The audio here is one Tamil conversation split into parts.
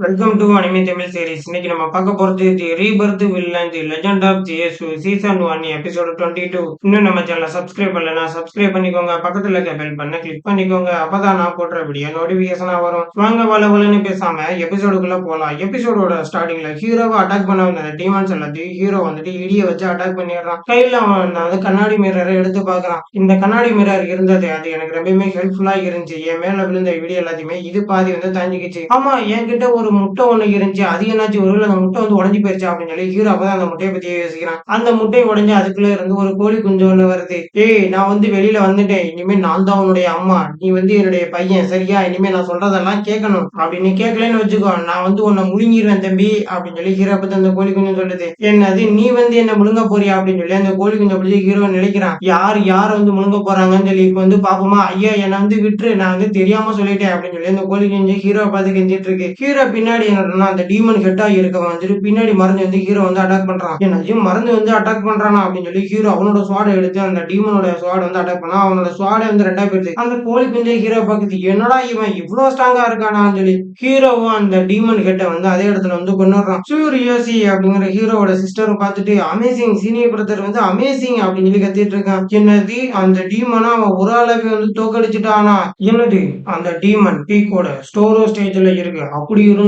Welcome to anime Tamil series. இன்னைக்கு நம்ம பார்க்க போறது the rebirth villain the legend of GSU season 1 episode 22. இன்னும் நம்ம சேனலை சப்ஸ்கிரைப் பண்ணலனா சப்ஸ்கிரைப் பண்ணிக்கோங்க. பக்கத்துல இருக்க பெல் பண்ண கிளிக் பண்ணிக்கோங்க. அப்பதான் நான் போடுற வீடியோ நோட்டிபிகேஷனா வரும். வாங்க வளவலன்னு பேசாம எபிசோடுக்குள்ள போலாம். எபிசோடோட ஸ்டார்டிங்ல ஹீரோவை அட்டாக் பண்ண வந்த டீமான்ஸ் எல்லாத்தையும் ஹீரோ வந்துட்டு இடிய வச்சு அட்டாக் பண்ணிடுறான். கையில அவன் வந்து கண்ணாடி மிரரை எடுத்து பாக்குறான். இந்த கண்ணாடி மிரர் இருந்தது அது எனக்கு ரொம்பவுமே ஹெல்ப்ஃபுல்லா இருந்துச்சு. என் மேல விழுந்த இடி எல்லாத்தையுமே இது பாதி வந்து தாங்கிக்கிச்சு. ஆமா, என்கிட்ட ஒரு முட்டை ஒண்ணு இருந்துச்சு. அது என்னாச்சு, ஒருவேளை அந்த முட்டை வந்து உடைஞ்சு போயிருச்சா அப்படின்னு சொல்லி ஹீரோ அப்பதான் அந்த முட்டையை பத்தி யோசிக்கிறான். அந்த முட்டையை உடைஞ்சு அதுக்குள்ள இருந்து ஒரு கோழி குஞ்சு ஒண்ணு வருது. ஏய், நான் வந்து வெளியில வந்துட்டேன். இனிமே நான் தான் உன்னுடைய அம்மா, நீ வந்து என்னுடைய பையன், சரியா? இனிமே நான் சொல்றதெல்லாம் கேட்கணும். அப்படின்னு கேட்கலன்னு வச்சுக்கோ, நான் வந்து உன்னை முழுங்கிடுவேன் தம்பி அப்படின்னு சொல்லி ஹீரோ பத்தி அந்த கோழி குஞ்சு சொல்லுது. என்னது, நீ வந்து என்ன முழுங்க போறியா அப்படின்னு சொல்லி அந்த கோழி குஞ்சு பிடிச்சி ஹீரோ நினைக்கிறான். யார வந்து முழுங்க போறாங்கன்னு சொல்லி இப்ப வந்து பாப்போமா. ஐயா, என்னை வந்து விட்டுரு, நான் வந்து தெரியாம சொல்லிட்டேன் அப்படின்னு சொல்லி அந்த கோழி குஞ்சு ஹீரோ பார்த்து கெஞ்சிட்டு இருக்கு. ஹீரோ பின்னாடி என்னன்னா அந்த டீமன் ஹெட்டா இருக்கவன் வந்துட்டு பின்னாடி மறைஞ்சு வந்து ஹீரோ வந்து அட்டாக் பண்றான். என்னது, மறைஞ்சு வந்து அட்டாக் பண்றானா அப்படின்னு சொல்லி ஹீரோ அவனோட ஸ்வாடை எடுத்து அந்த டீமனோட ஸ்வாட் வந்து அட்டாக் பண்ணா. அவனோட ஸ்வாடை வந்து ரெண்டா போயிடுது. அந்த கோழி குஞ்சு ஹீரோ பாக்குது. என்னடா இவன் இவ்வளவு ஸ்ட்ராங்கா இருக்கானான்னு சொல்லி ஹீரோவும் அந்த டீமன் ஹெட்டை வந்து அதே இடத்துல வந்து கொண்டுறான். சூரியோசி அப்படிங்கிற ஹீரோவோட சிஸ்டரும் பார்த்துட்டு அமேசிங், சீனியர் பிரதர் வந்து அமேசிங் அப்படின்னு சொல்லி கத்திட்டு இருக்கான். என்னது, அந்த டீமனா அவன் ஒரு அளவு வந்து தோக்கடிச்சுட்டானா? என்னது, அந்த டீமன் பீக்கோட ஸ்டோரோ ஸ்டேஜ்ல இருக்கு. அப்படி இருந்து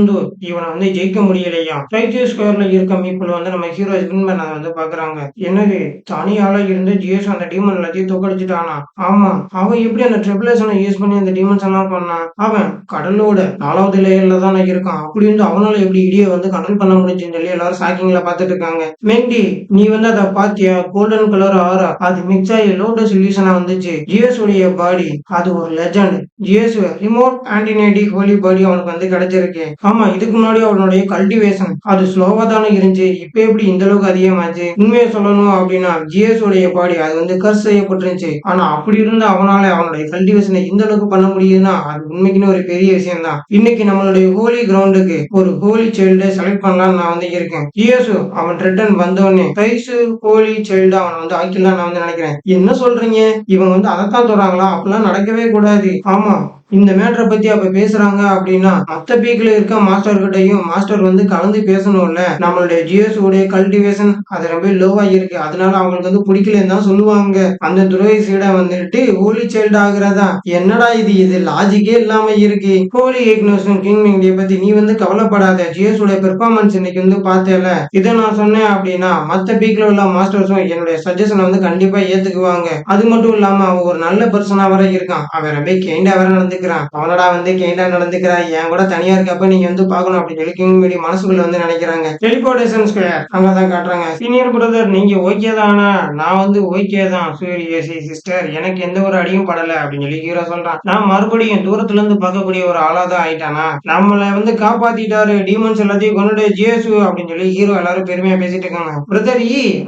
இவனை வந்து ஜெயிக்க முடியலையா? ரைட் ஸ்கொயர்ல இருக்க மீப்பிள் வந்து நம்ம ஹீரோ வின் பண்ண வந்து பாக்குறாங்க. என்னது, தனியால இருந்து ஜிஎஸ் அந்த டீமன் எல்லாத்தையும் தோக்கடிச்சுட்டானா? ஆமா, அவன் எப்படி அந்த ட்ரிபிளேஷனை யூஸ் பண்ணி அந்த டீமன்ஸ் எல்லாம் பண்ணான்? அவன் கடலோட 4வது லேயர்ல தானே இருக்கான். அப்படி இருந்து அவனால எப்படி இடியை வந்து கண்ட்ரோல் பண்ண முடிஞ்சுன்னு சொல்லி எல்லாரும் ஷாக்கிங்ல பாத்துட்டு இருக்காங்க. மென்டி, நீ வந்து அதை பாத்தியா? கோல்டன் கலர் ஆரா அது மிக்ஸ் ஆகி லோட சொல்யூஷனா வந்துச்சு. ஜிஎஸ் உடைய பாடி அது ஒரு லெஜண்ட். ஜிஎஸ் ரிமோட் ஆன்டினேட்டிக் ஹோலி பாடி அவனுக்கு வந்து கிடைச்சிருக்கு. ஆமா, இதுக்கு முன்னாடி அவனுடைய கல்டிவேஷன் அது ஸ்லோவா தானே இருந்துச்சு. இப்ப எப்படி இந்த அளவுக்கு அதிகமாச்சு? உண்மையை சொல்லணும் அப்படின்னா ஜிஎஸ் உடைய பாடி அது வந்து கர்ஸ் செய்யப்பட்டிருந்துச்சு. ஆனா அப்படி இருந்த அவனால அவனுடைய கல்டிவேஷனை இந்த அளவுக்கு பண்ண முடியுதுன்னா அது உண்மைக்குன்னு ஒரு பெரிய விஷயம் தான். இன்னைக்கு நம்மளுடைய ஹோலி கிரவுண்டுக்கு ஒரு ஹோலி சைல்டை செலக்ட் பண்ணலாம்னு நான் வந்து இருக்கேன். ஜிஎஸ் அவன் ரிட்டர்ன் வந்தோடனே ரைஸ் ஹோலி சைல்டு அவன் வந்து ஆக்கிடலாம் நான் வந்து நினைக்கிறேன். என்ன சொல்றீங்க? இவங்க வந்து அதைத்தான் சொல்றாங்களா? அப்படிலாம் நடக்கவே கூடாது. ஆமா, இந்த மேட்டரை பத்தி அப்ப பேசுறாங்க அப்படின்னா மத்த பீக்ல இருக்க மாஸ்டர் கிட்டையும் மாஸ்டர் வந்து கலந்து பேசணும்ல. நம்மளுடைய ஜிஎஸ் உடைய கல்டிவேஷன் அது ரொம்ப லோவா இருக்கு, அதனால அவங்களுக்கு வந்து பிடிக்கலன்னு தான் சொல்லுவாங்க. அந்த துரோகி சீடை வந்துட்டு ஹோலி சைல்டு ஆகுறதா? என்னடா இது லாஜிக்கே இல்லாம இருக்கு. ஹோலி இக்னோஷன் கிங் மிங்டியை பத்தி நீ வந்து கவலைப்படாத. ஜிஎஸ் உடைய பெர்ஃபார்மன்ஸ் இன்னைக்கு வந்து பார்த்தேல, இதை நான் சொன்னேன் அப்படின்னா மத்த பீக்ல உள்ள மாஸ்டர்ஸும் என்னுடைய சஜஷனை வந்து கண்டிப்பா ஏத்துக்குவாங்க. அது மட்டும் இல்லாம அவன் ஒரு நல்ல பர்சனா வர இருக்கான். அவன் ரொம்ப கேண்டா வர நடந்துக்கிறான். அவனடா வந்து கேண்டா நடந்துக்கிறான், என் கூட தனியா இருக்கப்ப நீங்க வந்து பாக்கணும் அப்படின்னு சொல்லி கிங் மீடி மனசுக்குள்ள வந்து நினைக்கிறாங்க. டெலிபோர்டேஷன் ஸ்கொயர் அங்கதான் காட்டுறாங்க. சீனியர் பிரதர், நீங்க ஓகே தானா? நான் வந்து ஓகே தான் சூரியசி சிஸ்டர், எனக்கு எந்த ஒரு அடியும் படல அப்படின்னு சொல்லி ஹீரோ சொல்றான். நான் மறுபடியும் தூரத்துல இருந்து பார்க்கக்கூடிய ஒரு ஆளாதான் ஆயிட்டானா? நம்மளை வந்து காப்பாத்திட்டாரு, டீமன்ஸ் எல்லாத்தையும் கொண்டுட்டு ஜிஎஸ் அப்படின்னு சொல்லி ஹீரோ எல்லாரும் பெருமையா பேசிட்டு இருக்காங்க. பிரதர்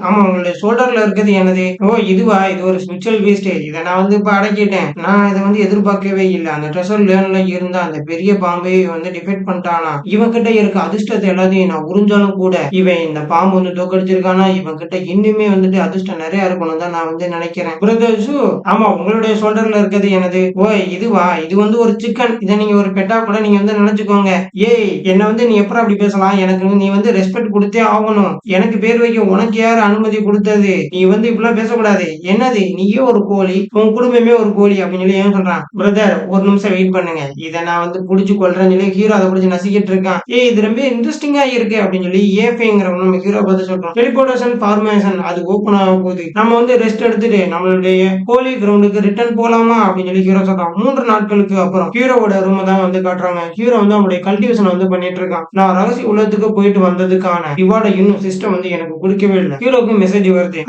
ஆமா, உங்களுடைய ஷோல்டர்ல இருக்கிறது என்னது? ஓ இதுவா? இது ஒரு ஸ்பிரிச்சுவல் பீஸ்ட். இதை நான் வந்து இப்ப அடக்கிட்டேன். நான் இதை வந்து எதிர்பார்க்கவே இல்லை. அந்த ட்ரெஷர் லேர்ன்ல இருந்த அந்த பெரிய பாம்பை வந்து டிஃபெக்ட் பண்ணிட்டானா? இவன் கிட்ட இருக்க அதிர்ஷ்டத்தை எல்லாத்தையும் நான் உறிஞ்சாலும் கூட இவன் இந்த பாம்பு வந்து தோக்கடிச்சிருக்கானா? இவன் கிட்ட இன்னுமே வந்துட்டு அதிர்ஷ்டம் நிறைய இருக்கணும் தான் நான் வந்து நினைக்கிறேன். பிரதர்ஸு, ஆமா, உங்களுடைய ஷோல்டர்ல இருக்கிறது என்னது? ஓ இதுவா? இது வந்து ஒரு சிக்கன். இதை நீங்க ஒரு பெட்டா கூட நீங்க வந்து நினைச்சுக்கோங்க. ஏய், என்ன வந்து நீ எப்பறம் அப்படி பேசலாம்? எனக்கு நீ வந்து ரெஸ்பெக்ட் கொடுத்தே ஆகணும். எனக்கு பேர் வைக்க உனக்கு யார் அனுமதி கொடுத்தது? நீ வந்து இப்படிலாம் பேசக்கூடாது. என்னது, நீயே ஒரு கோழி, உன் குடும்பமே ஒரு கோழி அப்படின்னு சொல்லி ஏன் சொல்றான்? பிரதர், ஒரு நிமிஷம் வெயிட் பண்ணுங்க, இதை நான் வந்து புடிச்சு கொள்றேன்னு சொல்லி ஹீரோ அதை புடிச்சு நசிக்கிட்டு இருக்கான். இது ரொம்ப இன்ட்ரெஸ்டிங்கா இருக்கு அப்படின்னு சொல்லி ஏஃபேங்கிறவங்க நம்ம ஹீரோ பார்த்து சொல்றோம். டெலிபோர்டேஷன் ஃபார்மேஷன் அது ஓப்பன் ஆக போகுது. நம்ம வந்து ரெஸ்ட் எடுத்துட்டு நம்மளுடைய ஹோலி கிரவுண்டுக்கு ரிட்டர்ன் போலாமா அப்படின்னு சொல்லி ஹீரோ சொல்றான். 3 நாட்களுக்கு அப்புறம் ஹீரோவோட ரூம் தான் வந்து காட்டுறாங்க. ஹீரோ வந்து அவனுடைய கல்டிவேஷன் வந்து பண்ணிட்டு இருக்கான். நான் ரகசிய உலகத்துக்கு போயிட்டு வந்ததுக்கான ரிவார்டை இன்னும் சிஸ்டம் வந்து எனக்கு கொடுக்கவே இல்லை. ஹீரோக்கு மெசேஜ் வருது.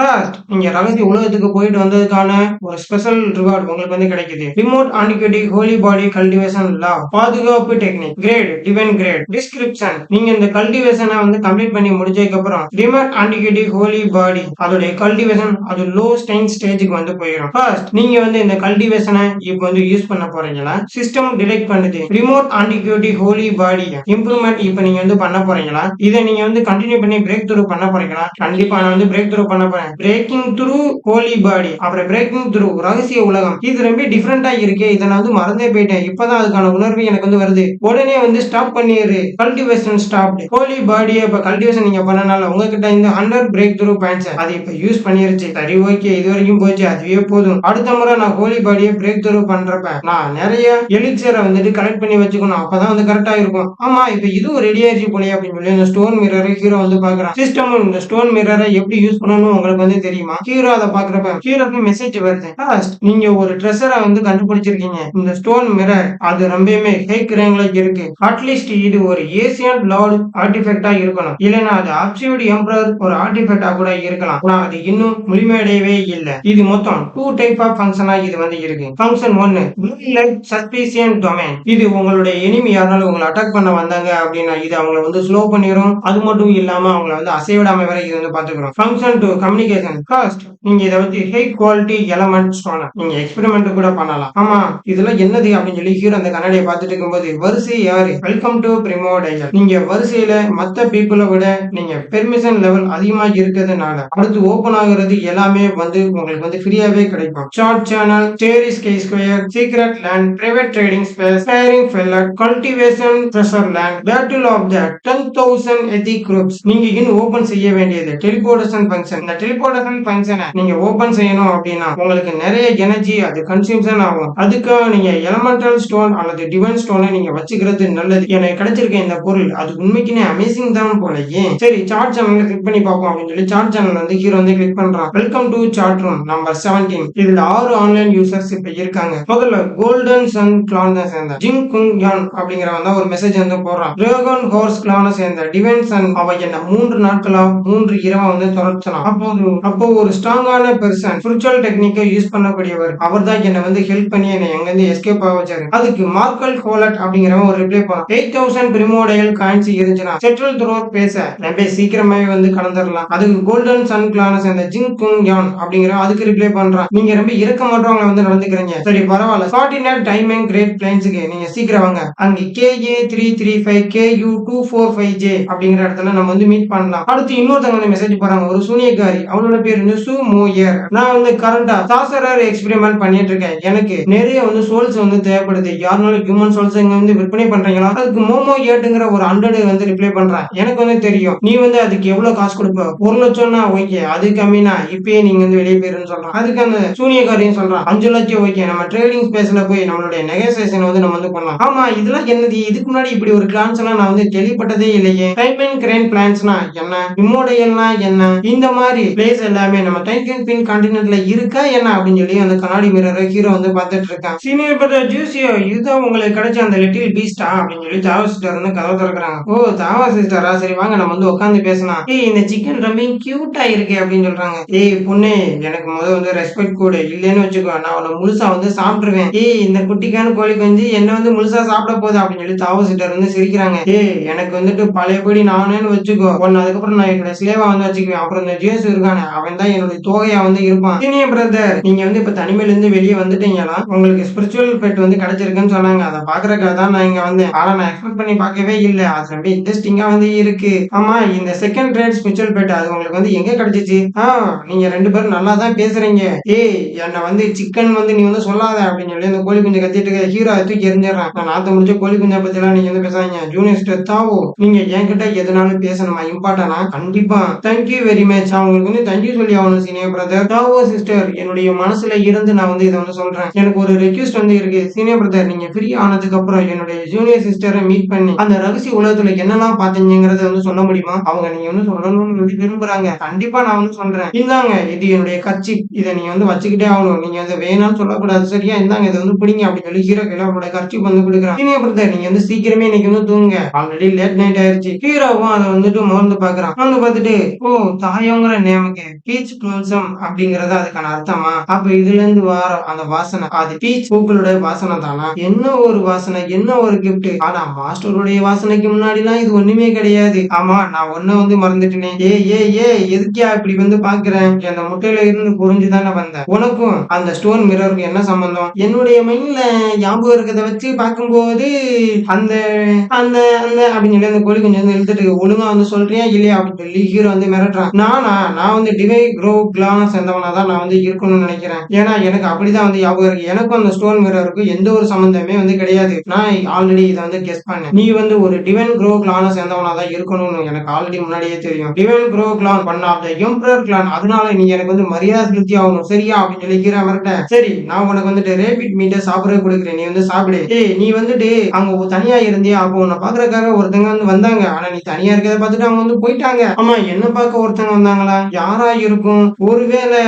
நீங்க ரகசிய உலகத்துக்கு போயிட்டு வந்ததுக்கான ஒரு ஸ்பெஷல் ரிவார்டு உங்களுக்கு வந்து கிடைக்குது. ரிமோட் ஆன்டிகேட்டிக் ஹோலி பாடி கல்டிவேஷன் லா, பாதுகாப்பு technique great, divine great. Description, நீங்க இந்த கல்டிவேஷனை வந்து கம்ப்ளீட் பண்ணி முடிச்சதுக்கு அப்புறம் ரிமோட் ஆன்டிகேட்டிக் ஹோலி பாடி அதோட கல்டிவேஷன் அது லோ ஸ்டைன் ஸ்டேஜுக்கு வந்து போயிடும். ஃபர்ஸ்ட் நீங்க வந்து இந்த கல்டிவேஷனை இப்போ வந்து யூஸ் பண்ண போறீங்களா? சிஸ்டம் டிடெக்ட் பண்ணுது ரிமோட் ஆன்டிகேட்டிக் ஹோலி பாடி இம்ப்ரூவ்மெண்ட் இப்போ நீங்க வந்து பண்ண போறீங்களா? இதை நீங்க வந்து கண்டினியூ பண்ணி பிரேக் த்ரூ பண்ண போறீங்களா? கண்டிப்பா நான் வந்து பிரேக் த்ரூ பண்ண போறேன். பிரேக்கிங் த்ரூ ஹோலி பாடி, அப்புறம் பிரேக்கிங் த்ரூ ரகசிய உலகம். இது ரொம்ப டிஃபரெண்டா இருக்கே, இதை நான் வந்து மறந்து மறந்தே போயிட்டேன். இப்பதான் அதுக்கான உணர்வு எனக்கு வந்து வருது. உடனே வந்து ஸ்டாப் பண்ணிரு. Cultivation stop. ஹோலி பாடியை இப்ப கல்டிவேஷன் நீங்க பண்ணனால உங்ககிட்ட இந்த 100 பிரேக் த்ரூ பாயிண்ட்ஸ் அது இப்ப யூஸ் பண்ணிருச்சு. சரி ஓகே, இது வரைக்கும் போச்சு, அதுவே போதும். அடுத்த முறை நான் ஹோலி பாடியை பிரேக் த்ரூ பண்றப்ப நான் நிறைய எலிக்சரை வந்துட்டு கலெக்ட் பண்ணி வச்சுக்கணும். அப்பதான் வந்து கரெக்டா இருக்கும். ஆமா, இப்ப இதுவும் ரெடி ஆயிடுச்சு போலயே அப்படின்னு சொல்லி இந்த ஸ்டோன் மிரரை ஹீரோ வந்து பாக்குறான். சிஸ்டம் இந்த ஸ்டோன் மிரரை எப்படி யூஸ் பண்ணணும் உங்களுக்கு வந்து தெரியுமா? ஹீரோ அதை பாக்குறப்ப ஹீரோக்கு மெசேஜ் வருது. நீங்க ஒரு ட்ரெஷரை வந்து கண்டுபிடிச்சிருக்கீங்க. இந்த ஸ்டோன் மிரர் அது ரொம்பவுமே ஃபேக் ரேங்க்ல இருக்கு. அட்லீஸ்ட் இது ஒரு ஏசியன் லார்ட் ஆர்டிஃபெக்டா இருக்கணும், இல்லைன்னா அது அப்சல்யூட் எம்பரர் ஒரு ஆர்டிஃபெக்டா கூட இருக்கலாம். ஆனா அது இன்னும் முழுமையடையவே இல்லை. இது மொத்தம் 2 டைப் ஆஃப் ஃபங்க்ஷனா இது வந்து இருக்கு. Function 1 blue light suspicion domain. இது உங்களுடைய எனிமி யாராலும் உங்களை அட்டாக் பண்ண வந்தாங்க அப்படின்னா இது அவங்களை வந்து ஸ்லோ பண்ணிரும். அது மட்டும் இல்லாம அவங்களை வந்து அசைவிடாம வரை இது வந்து பாத்துக்கிறோம். Function 2 communication. காஸ்ட் நீங்க இதை வந்து ஹை குவாலிட்டி எலமெண்ட் ஸ்டோன் நீங்க எக்ஸ்பெரிமெண்ட் கூட பண்ணலாம். ஆமா, இதெல்லாம் என்னது அப்படின்னு சொல்லி ஹீரோ அந்த கண்ணாடியை பார்த்துட்டு இருக்கும்போது வரிசை யாரு வெல்கம் டு பிரிமோடையல். நீங்க வரிசையில மத்த பீப்புளை விட நீங்க பெர்மிஷன் லெவல் அதிகமா இருக்கிறதுனால அடுத்து ஓபன் ஆகுறது எல்லாமே வந்து உங்களுக்கு வந்து ஃப்ரீயாவே கிடைக்கும். Short channel, starry sky square, secret land, private trading space, firing pellet, cultivation treasure land, battle of the 10,000 ethnic groups. நீங்க இன்னும் ஓபன் செய்ய வேண்டியது டெலிபோர்டேஷன் ஃபங்க்ஷன். இந்த டெலிபோர்டேஷன் ஃபங்க்ஷனை நீங்க ஓபன் செய்யணும் அப்படின்னா உங்களுக்கு நிறைய எனர்ஜி அது கன்சியூம்ஷன் ஆகும். அதுக்காக நீங்க எலமெண்டல் ஸ்டோன் அல்லது டிவைன் ஸ்டோனை நீங்க வச்சுக்கிறது நல்லது. எனக்கு கிடைச்சிருக்க இந்த பொருள் அது உண்மைக்குனே அமேசிங் தான் போலயே. சரி, சார்ட் சேனல்ல கிளிக் பண்ணி பார்ப்போம் அப்படின்னு சொல்லி சார்ட் சேனல் வந்து ஹீரோ வந்து கிளிக் பண்றான். Welcome to chat room number 17. இதுல 6 ஆன்லைன் யூசர்ஸ் இப்ப இருக்காங்க. முதல்ல கோல்டன் சன் கிளான் தான் சேர்ந்த ஜிங் குங் யான் அப்படிங்கிறவன் தான் ஒரு மெசேஜ் வந்து போடுறான். டிராகன் ஹார்ஸ் கிளான சேர்ந்த டிவைன் சன் அவ என்ன 3 நாட்களா 3 இரவா வந்து தொடர்ச்சான். அப்போ ஒரு ஸ்ட்ராங்கான பெர்சன் ஸ்பிரிச்சுவல் டெக்னிக்கை யூஸ் பண்ணக்கூடியவர் அவர் தான் என்ன வந்து ஹெல்ப் பண்ணி என்ன எங்க இருந்து எஸ்கேப் ஆக வச்சாரு. அதுக்கு மார்க்கல் ஹோலட் அப்படிங்கிறவன் ஒரு ரிப்ளை பண்ணான். 8,000 பிரிமோடையல் காயின்ஸ் இருந்துச்சுன்னா செட்டில் த்ரோ பேச ரொம்ப சீக்கிரமாவே வந்து கலந்துடலாம். அதுக்கு கோல்டன் சன் கிளான சேர்ந்த ஜிங் குங் யான் அப்படிங்கிற அதுக்கு ரிப்ளை பண்றான். நீங்க ரொம்ப இருக்க மாட்டவங்க வந்து நடந்துக்கிறீங்க. சரி பரவாயில்ல, ஃபார்டினேட் டைமிங் கிரேட் பிளைன்ஸுக்கு நீங்க சீக்கிரம் வாங்க. அங்க KA335 KU245J அப்படிங்கிற இடத்துல நம்ம வந்து மீட் பண்ணலாம். அடுத்து இன்னொருத்தவங்க வந்து மெசேஜ் போறாங்க. ஒரு சூனியக்காரி, அவளோட பேர் வந்து சு மோயர். நான் வந்து கரண்டா சாசரர் எக்ஸ்பெரிமெண்ட் பண்ணிட்டு இருக்கேன். எனக்கு நிறைய வந்து சோல்ஸ் வந்து தேவைப்படுது. யாருனாலும் ஹியூமன் சோல்ஸ் இங்க வந்து விற்பனை பண்றீங்களா? அதுக்கு மோமோ ஏட்டுங்கிற ஒரு 100 வந்து ரிப்ளை பண்றேன். எனக்கு வந்து தெரியும் நீ வந்து அதுக்கு எவ்வளவு காசு கொடுப்ப. 1 லட்சம்னா ஓகே, அது கம்மினா இப்பயே நீங்க வந்து வெளியே போயிருன்னு சொல்றான். அதுக்கு அந்த சூனியக்காரியும் சொல்றான் 5 லட்சம் ஓகே, நம்ம ட்ரேடிங் ஸ்பேஸ்ல போய் நம்மளுடைய நெகோசியேஷன் வந்து நம்ம வந்து பண்ணலாம். ஆமா, இதெல்லாம் என்னது? இதுக்கு முன்னாடி இப்படி ஒரு பிளான்ஸ் எல்லாம் நான் வந்து கேள்விப்பட்டதே இல்லையே. டைம் அண்ட் கிரைன் பிளான்ஸ்னா என்ன, இம்மோடையல்னா என்ன, இந்த மாதிரி பிளேஸ் எல்லாமே நம்ம டைம் பின் கான்டினென்ட்ல இருக்கா என்ன அப்படின்னு சொல்லி அந்த கண்ணாடி மிரரை ஹீரோ வந்து பார்த்துட்டு இருக்கான். சீனியர் பிரதர் ஜூசியோ, இதுதான் உங்களுக்கு கிடைச்ச அந்த லிட்டில் பீஸ்டா அப்படின்னு சொல்லி தாவா சிஸ்டர் வந்து கதவை திறக்கிறாங்க. ஓ தாவா சிஸ்டரா, சரி வாங்க நம்ம வந்து உட்காந்து பேசலாம். ஏய் இந்த சிக்கன் ரொம்ப கியூட்டா இருக்கு அப்படின்னு சொல்றாங்க. ஏய் பொண்ணு, எனக்கு முதல்ல வந்து ரெஸ்பெக்ட் கூட இல்லைன்னு வச்சுக்கோ, நான் உன்னை முழுசா வந்து சாப்பிட்டுருவேன். ஏய் இந்த குட்டிக்கான கோழி கொஞ்சி என்ன வந்து முழுசா சாப்பிட போகுது அப்படின்னு சொல்லி தாவா சிஸ்டர் வந்து சிரிக்கிறாங்க. ஏய் எனக்கு வந்துட்டு பழையபடி நானேன்னு வச்சுக்கோ, ஒன்னு அதுக்கப்புறம் நான் என்னோட ஸ்லேவா வந்து வச்சுக்குவேன். அப்புறம் இந்த ஜேசு இருக்கானே அவன் தான் என்னுடைய தோகையா வந்து இருப்பான். சீனியர் பிரதர், நீங்க வந்து இப்ப தனிமையில இருந்து வெளியே வந்துட்டீங்களா? உங்களுக்கு ஸ்பிரிச்சுவல் பெட் வந்து கிடைச்சிருக்குன்னு சொன்னாங்க. அதை பாக்குறதுக்காக தான் நான் இங்க வந்தேன். ஆனா நான் எக்ஸ்பெக்ட் பண்ணி பார்க்கவே இல்லை. அது ரொம்ப இன்ட்ரெஸ்டிங்கா வந்து இருக்கு. ஆமா, இந்த செகண்ட் ரேட் ஸ்பிரிச்சுவல் பெட் அது உங்களுக்கு வந்து எங்க கிடைச்சிச்சு? நீங்க 2 பேரும் நல்லா தான் பேசுறீங்க. ஏய் என்ன வந்து சிக்கன் வந்து நீ வந்து சொல்லாத அப்படின்னு சொல்லி அந்த கோழி குஞ்சு கத்திட்டு இருக்க ஹீரோ தூக்கி எரிஞ்சிடறான். நான் நாத்த முடிச்ச கோழி குஞ்சை பத்தி எல்லாம் நீங்க வந்து பேசாதீங்க. ஜூனியர் தாவோ, நீங்க என்கிட்ட எதுனாலும் பேசணுமா? இம்பார்ட்டனா? கண்டிப்பா. Thank you very much. அவங்களுக்கு வந்து தேங்க்யூ சொல்லி ஆகணும் சீனியர் பிரதர். தாவோ சிஸ்டர், என்னுடைய மனசுல இருந்து நான் வந்து இதை வந்து சொல்றேன். எனக்கு ஒரு ரெக்வெஸ்ட் வந்து இருக்கு. சீனியர் பிரதர், நீங்க ஃப்ரீ ஆனதுக்கு அப்புறம் என்னுடைய ஜூனியர் சிஸ்டரை மீட் பண்ணி அந்த ரகசிய உலகத்துல என்னெல்லாம் பாத்தீங்கிறத வந்து சொல்ல முடியுமா? அவங்க நீங்க வந்து சொல்லணும்னு வந்து விரும்புறாங்க. கண்டிப்பா நான் வந்து சொல்றேன். இந்தாங்க, இது என்னுடைய கட்சி, இதை நீங்க வந்து வச்சுக்கிட்டே ஆகணும். நீங்க வந்து வேணாம்னு சொல்லக்கூடாது, சரியா? இந்தாங்க, இதை வந்து பிடிங்க அப்படின்னு சொல்லி ஹீரோ கையில அவரோட கட்சி வந்து கொடுக்குறான். சீனியர் பிரதர், நீங்க வந்து சீக்கிரமே இன்னைக்கு வந்து தூங்குங்க, ஆல்ரெடி லேட் நைட் ஆயிருச்சு. ஹீரோவும் அதை வந்துட்டு மறந்து பாக்குறான். வந்து பார்த்துட்டு, ஓ தாயோங்கிற நேமுக்கு பீச் பிளாசம் அப்படிங்கறது அதுக்கான அர்த்தமா? அப்ப இதுல இருந்து வர அந்த வாசனை அது பீச் பூக்களுடைய வாசனை தானா? என்ன ஒரு வாசனை, என்ன ஒரு கிஃப்ட். ஆனா மாஸ்டருடைய வாசனைக்கு முன்னாடிலாம் இது ஒண்ணுமே கிடையாது. ஆமா, நான் ஒண்ணு வந்து மறந்துட்டேனே. எதுக்கியா இப்படி வந்து பாக்குறேன்? அந்த முட்டையில இருந்து புரிஞ்சுதானே வந்தேன். உனக்கும் அந்த ஸ்டோன் மிரருக்கு என்ன சம்பந்தம்? என்னுடைய மைண்ட்ல ஞாபகம் இருக்கிறத வச்சு பார்க்கும்போது அந்த அந்த அந்த அப்படின்னு சொல்லி அந்த கோழி கொஞ்சம் வந்து இழுத்துட்டு ஒழுங்கா வந்து சொல்றியா இல்லையா அப்படின்னு சொல்லி ஹீரோ வந்து மிரட்டுறான். நான் வந்து டிவை க்ரோ கிளான சேர்ந்தவனா தான் நான் வந்து இருக்கணும்னு நினைக்கிறேன். ஏன்னா எனக்கு அப்படிதான் வந்து ஞாபகம் இருக்கு. எனக்கும் அந்த ஸ்டோன் மிரரும் கேரக்டருக்கும் எந்த ஒரு சம்பந்தமே கிடையாது. நான் ஆல்ரெடி இதை கெஸ் பண்ணேன். நீ ஒரு டிவைன் க்ரோ கிளானை சேர்ந்தவனா தான் இருக்கணும்னு எனக்கு ஆல்ரெடி முன்னாடியே தெரியும். Divine crow clan one of the emperor clan, அதனால நீ எனக்கு மரியாதை செலுத்தி ஆகணும் சரியா அப்படின்னு சொல்லி ஹீரோ மிரட்டேன். சரி நான் உனக்கு ரேபிட் மீட்டை சாப்பிட கொடுக்குறேன், நீ சாப்பிடு. ஏய் நீ அங்க தனியா இருந்தியா, அப்போ உன்னை பாக்குறதுக்காக ஒருத்தங்க வந்தாங்க. ஆனா நீ தனியா இருக்கிறத பார்த்துட்டு அவங்க போயிட்டாங்க. ஆமா என்ன பார்க்க ஒருத்தங்க வந்தாங்களா, யாரா இருக்கும்? ஒருவேளை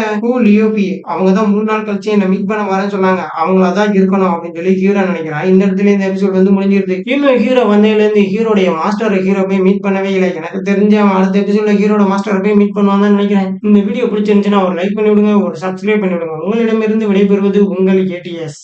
லியோபி அவங்கதான் 3 நாள் கழிச்சு என்ன மீட் பண்ண வரேன்னு சொன்னாங்க, அவங்களாதான் இருக்கணும் அப்படின்னு சொல்லி ஹீரோ நினைக்கிறான். இந்த இடத்துல இந்த எபிசோட் முடிஞ்சிருது. இன்னும் ஹீரோ வந்ததுல இருந்து ஹீரோடைய மாஸ்டர் ஹீரோ போய் மீட் பண்ணவே இல்லை. எனக்கு தெரிஞ்ச அவன் அடுத்த எபிசோட்ல ஹீரோட மாஸ்டர் போய் மீட் பண்ணுவான்னு நினைக்கிறேன். இந்த வீடியோ பிடிச்சிருந்துச்சுன்னா ஒரு லைக் பண்ணி விடுங்க, ஒரு சப்ஸ்கிரைப் பண்ணி விடுங்க. உங்களிடமிருந்து விடைபெறுவது உங்கள் ATS.